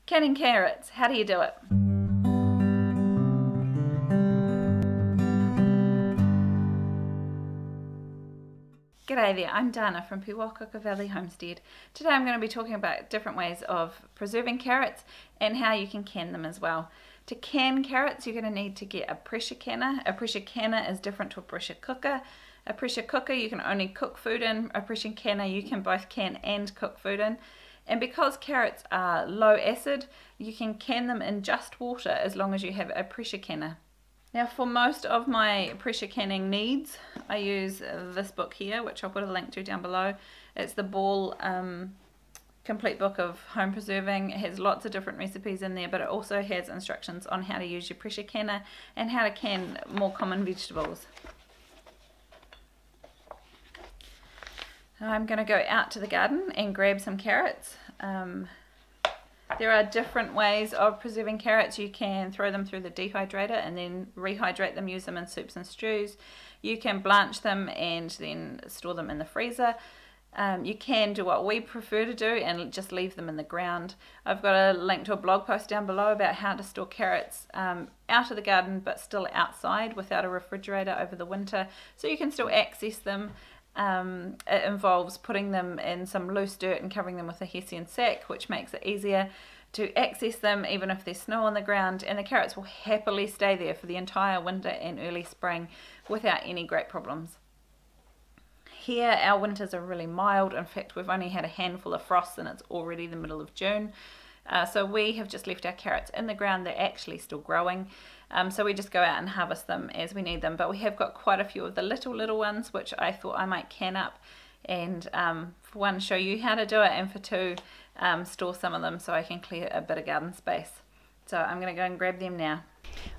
Canning carrots, how do you do it? G'day there, I'm Dana from Pewakaka Valley Homestead. Today I'm going to be talking about different ways of preserving carrots and how you can can them as well. To can carrots, you're going to need to get a pressure canner. A pressure canner is different to a pressure cooker. A pressure cooker you can only cook food in. A pressure canner you can both can and cook food in. And because carrots are low acid, you can can them in just water as long as you have a pressure canner. Now for most of my pressure canning needs, I use this book here, which I'll put a link to down below. It's the Ball Complete Book of Home Preserving. It has lots of different recipes in there, but it also has instructions on how to use your pressure canner and how to can more common vegetables. I'm going to go out to the garden and grab some carrots. There are different ways of preserving carrots. You can throw them through the dehydrator and then rehydrate them, use them in soups and stews. You can blanch them and then store them in the freezer. You can do what we prefer to do and just leave them in the ground. I've got a link to a blog post down below about how to store carrots out of the garden but still outside without a refrigerator over the winter, so you can still access them. It involves putting them in some loose dirt and covering them with a hessian sack, which makes it easier to access them even if there's snow on the ground, and the carrots will happily stay there for the entire winter and early spring without any great problems. Here our winters are really mild. In fact, we've only had a handful of frosts and it's already the middle of June. So we have just left our carrots in the ground. They're actually still growing. So we just go out and harvest them as we need them. But we have got quite a few of the little ones, which I thought I might can up and for one, show you how to do it, and for two, store some of them so I can clear a bit of garden space. So I'm going to go and grab them now.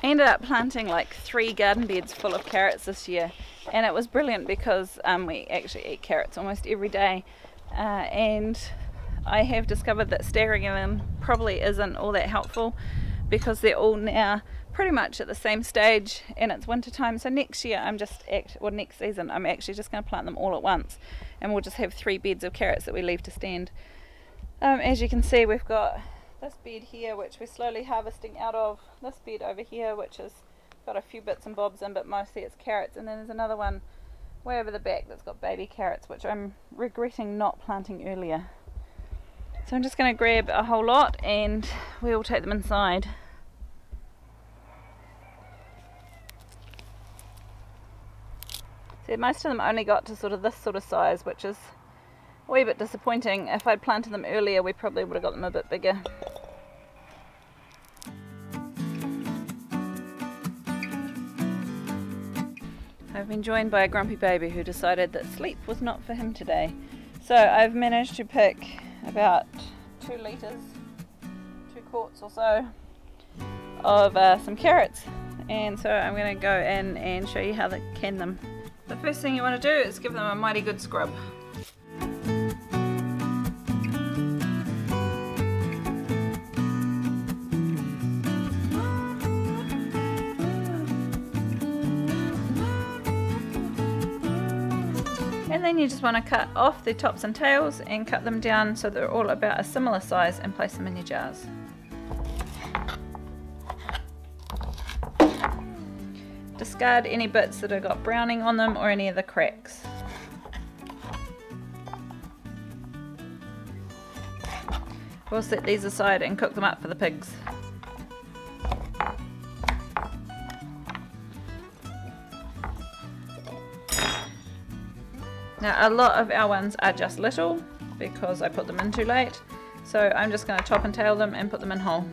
I ended up planting like 3 garden beds full of carrots this year, and it was brilliant because we actually eat carrots almost every day, and I have discovered that staggering them probably isn't all that helpful because they're all now pretty much at the same stage and it's winter time. So next year next season I'm actually just going to plant them all at once, and we'll just have 3 beds of carrots that we leave to stand. As you can see, we've got this bed here which we're slowly harvesting out of, this bed over here which has got a few bits and bobs in but mostly it's carrots, and then there's another one way over the back that's got baby carrots which I'm regretting not planting earlier. So I'm just going to grab a whole lot and we'll take them inside. See, most of them only got to sort of this sort of size, which is a wee bit disappointing. If I'd planted them earlier, we probably would have got them a bit bigger. I've been joined by a grumpy baby who decided that sleep was not for him today. So I've managed to pick about 2 litres, 2 quarts or so of some carrots, and so I'm going to go in and show you how to can them. The first thing you want to do is give them a mighty good scrub. And then you just want to cut off the tops and tails and cut them down so they're all about a similar size and place them in your jars. Discard any bits that have got browning on them or any of the cracks. We'll set these aside and cook them up for the pigs. Now a lot of our ones are just little because I put them in too late, so I'm just going to top and tail them and put them in whole.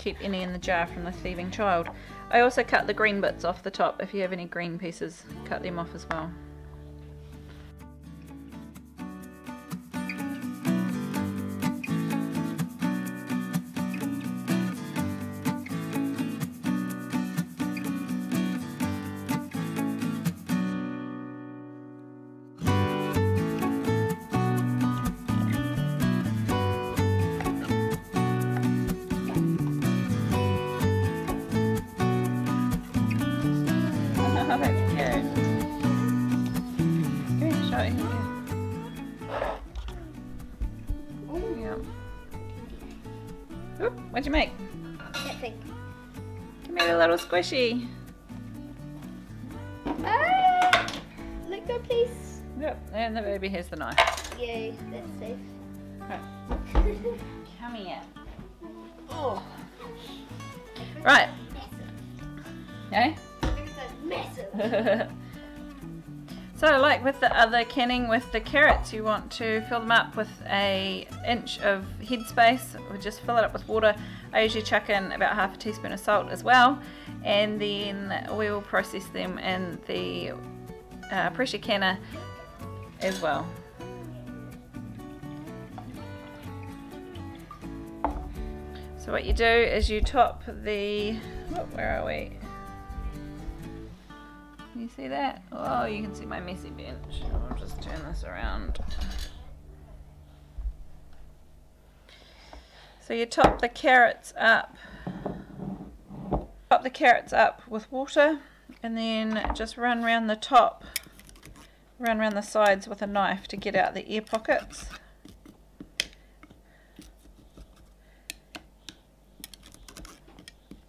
keep any in the jar from the thieving child. I also cut the green bits off the top. If you have any green pieces, cut them off as well. Oh, that's cute. Come here, show it here. Yeah. Oop, what'd you make? Nothing. Give me the little squishy. Ah! Let go, please. Yep, and the baby has the knife. Yay, that's safe. Right. Come here. Oh. Right. Okay. Massive. So like with the other canning with the carrots, you want to fill them up with an inch of headspace, or just fill it up with water. I usually chuck in about half a teaspoon of salt as well, and then we will process them in the pressure canner as well. So what you do is you top the, oh, where are we? Can you see that? Oh, you can see my messy bench. I'll just turn this around. So you top the carrots up. Top the carrots up with water, and then just run around the top, run around the sides with a knife to get out the air pockets.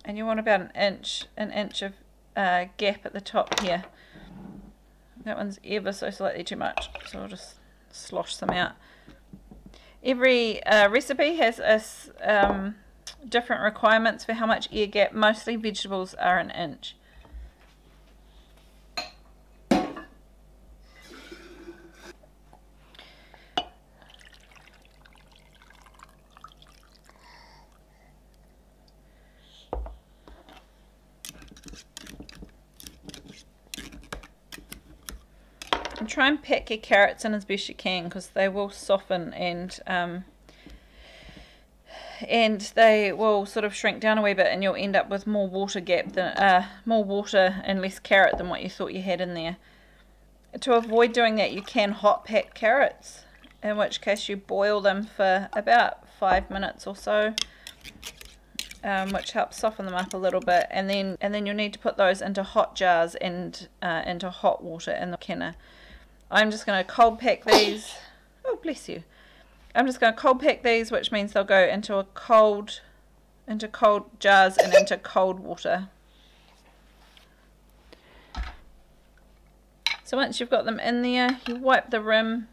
And you want about an inch of gap at the top here. That one's ever so slightly too much, so I'll just slosh some out. Every recipe has different requirements for how much air gap. Mostly vegetables are an inch. And try and pack your carrots in as best you can, because they will soften and they will sort of shrink down a wee bit, and you'll end up with more water gap than more water and less carrot than what you thought you had in there. To avoid doing that, you can hot pack carrots, in which case you boil them for about 5 minutes or so, which helps soften them up a little bit, and then you'll need to put those into hot jars and into hot water in the canner. I'm just going to cold pack these. Oh, bless you. I'm just going to cold pack these, which means they'll go into cold jars and into cold water. So once you've got them in there, you wipe the rim.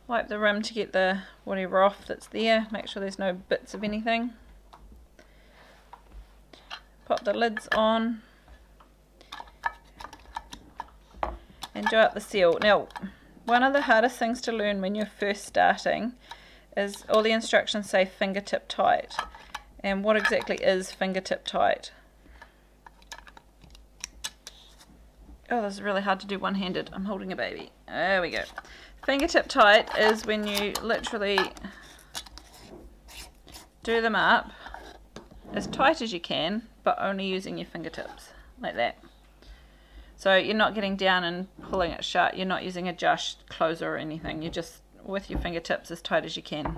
Wipe the rim to get the whatever off that's there. Make sure there's no bits of anything. Pop the lids on. And do out the seal. Now, one of the hardest things to learn when you're first starting is all the instructions say fingertip tight. And what exactly is fingertip tight? Oh, this is really hard to do one-handed. I'm holding a baby. There we go. Fingertip tight is when you literally do them up as tight as you can, but only using your fingertips, like that. So you're not getting down and pulling it shut. You're not using a jar closer or anything. You're just with your fingertips as tight as you can.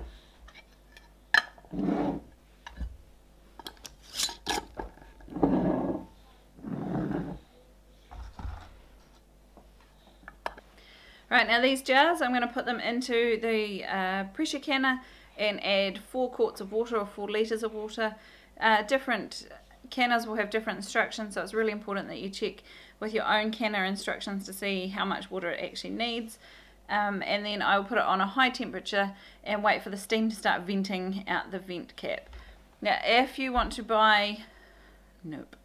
Right, now these jars, I'm going to put them into the pressure canner and add 4 quarts of water or 4 litres of water. Different canners will have different instructions, so it's really important that you check with your own canner instructions to see how much water it actually needs. And then I will put it on a high temperature and wait for the steam to start venting out the vent cap. Now if you want to buy, nope.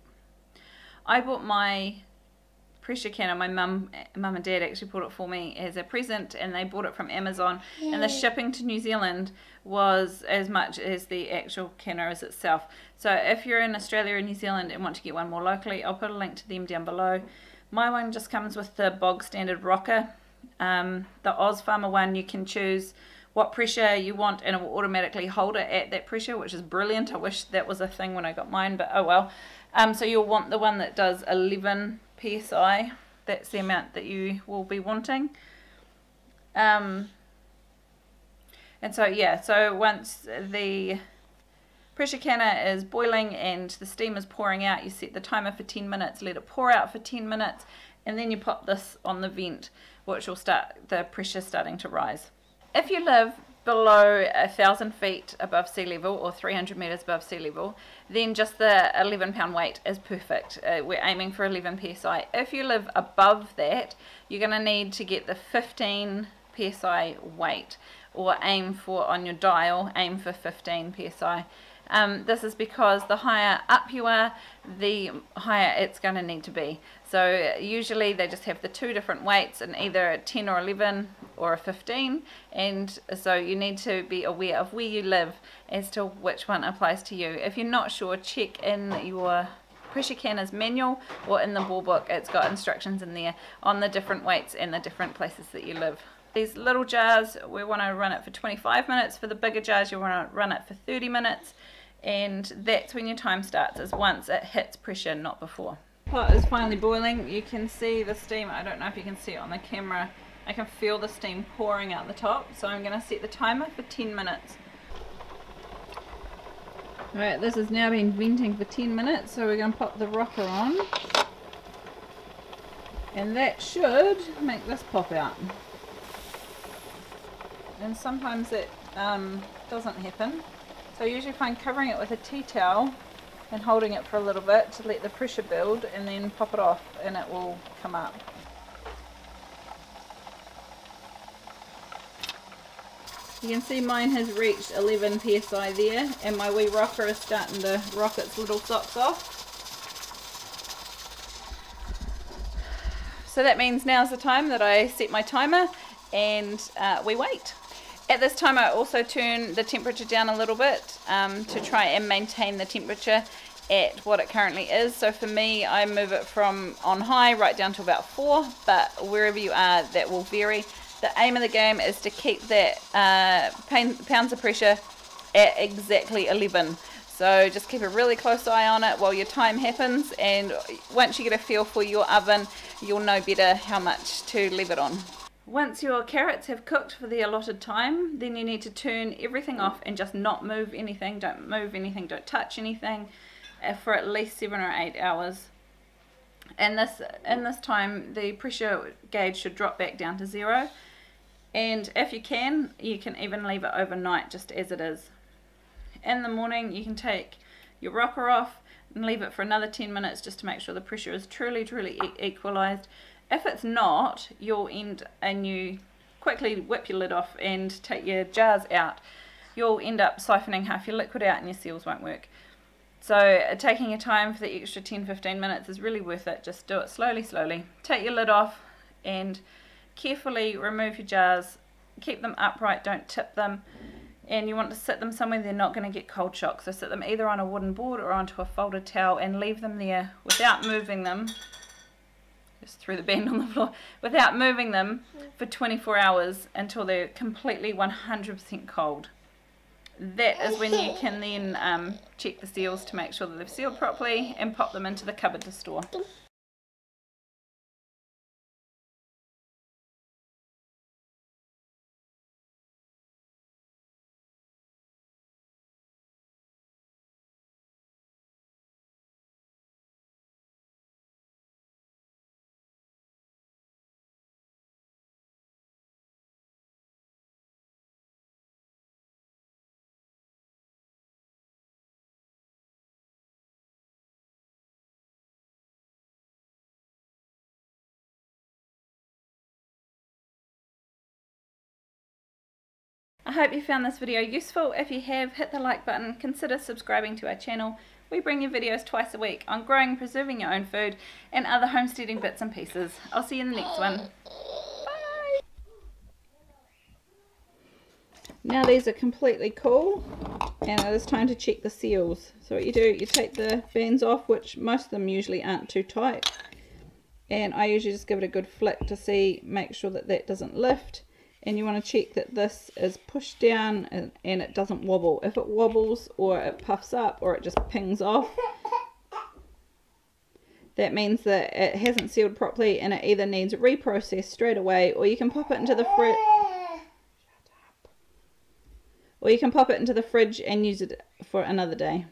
I bought my pressure canner. My mum and dad actually bought it for me as a present, and they bought it from Amazon. And the shipping to New Zealand was as much as the actual canner as itself. So if you're in Australia or New Zealand and want to get one more locally, I'll put a link to them down below. My one just comes with the bog standard rocker. The Oz Farmer one, you can choose what pressure you want and it will automatically hold it at that pressure, which is brilliant. I wish that was a thing when I got mine, but oh well. So you'll want the one that does 11 psi. That's the amount that you will be wanting. And so yeah, so once the pressure canner is boiling and the steam is pouring out, you set the timer for 10 minutes, let it pour out for 10 minutes, and then you pop this on the vent, which will start the pressure starting to rise. If you live below 1,000 feet above sea level or 300 meters above sea level, then just the 11-pound weight is perfect. We're aiming for 11 psi. If you live above that, you're going to need to get the 15 psi weight, or aim for, on your dial, aim for 15 psi. This is because the higher up you are, the higher it's going to need to be. So usually they just have the two different weights, in either a 10 or 11 or a 15, and so you need to be aware of where you live as to which one applies to you. If you're not sure, check in your pressure canner's manual or in the bore book. It's got instructions in there on the different weights and the different places that you live. These little jars, we want to run it for 25 minutes. For the bigger jars, you want to run it for 30 minutes. And that's when your time starts, is once it hits pressure, not before. Pot is finally boiling. You can see the steam. I don't know if you can see it on the camera. I can feel the steam pouring out the top. So I'm going to set the timer for 10 minutes. Alright, this has now been venting for 10 minutes, so we're going to pop the rocker on. And that should make this pop out. And sometimes it doesn't happen. So I usually find covering it with a tea towel and holding it for a little bit to let the pressure build, and then pop it off and it will come up. You can see mine has reached 11 psi there, and my wee rocker is starting to rock its little socks off. So that means now's the time that I set my timer and we wait. At this time I also turn the temperature down a little bit to try and maintain the temperature at what it currently is. So for me, I move it from on high right down to about 4, but wherever you are, that will vary. The aim of the game is to keep that pounds of pressure at exactly 11. So just keep a really close eye on it while your time happens, and once you get a feel for your oven, you'll know better how much to leave it on. Once your carrots have cooked for the allotted time, then you need to turn everything off and just not move anything. Don't move anything, don't touch anything for at least 7 or 8 hours. And in this time, the pressure gauge should drop back down to 0. And if you can even leave it overnight just as it is. In the morning, you can take your rocker off and leave it for another 10 minutes just to make sure the pressure is truly equalized. If it's not, you'll end, and you quickly whip your lid off and take your jars out, you'll end up siphoning half your liquid out and your seals won't work. So taking your time for the extra 10-15 minutes is really worth it. Just do it slowly. Take your lid off and carefully remove your jars. Keep them upright, don't tip them. And you want to sit them somewhere they're not going to get cold shock. So sit them either on a wooden board or onto a folded towel and leave them there without moving them. Just threw the band on the floor. Without moving them for 24 hours until they're completely 100% cold. That is when you can then check the seals to make sure that they've sealed properly and pop them into the cupboard to store. I hope you found this video useful. If you have, hit the like button, consider subscribing to our channel. We bring you videos twice a week on growing and preserving your own food and other homesteading bits and pieces. I'll see you in the next one. Bye! Now these are completely cool, and it is time to check the seals. So what you do, you take the bands off, which most of them usually aren't too tight, and I usually just give it a good flick to see, make sure that that doesn't lift, and you want to check that this is pushed down and it doesn't wobble. If it wobbles or it puffs up or it just pings off, that means that it hasn't sealed properly and it either needs reprocessed straight away, or you can pop it into the fridge. Or you can pop it into the fridge and use it for another day.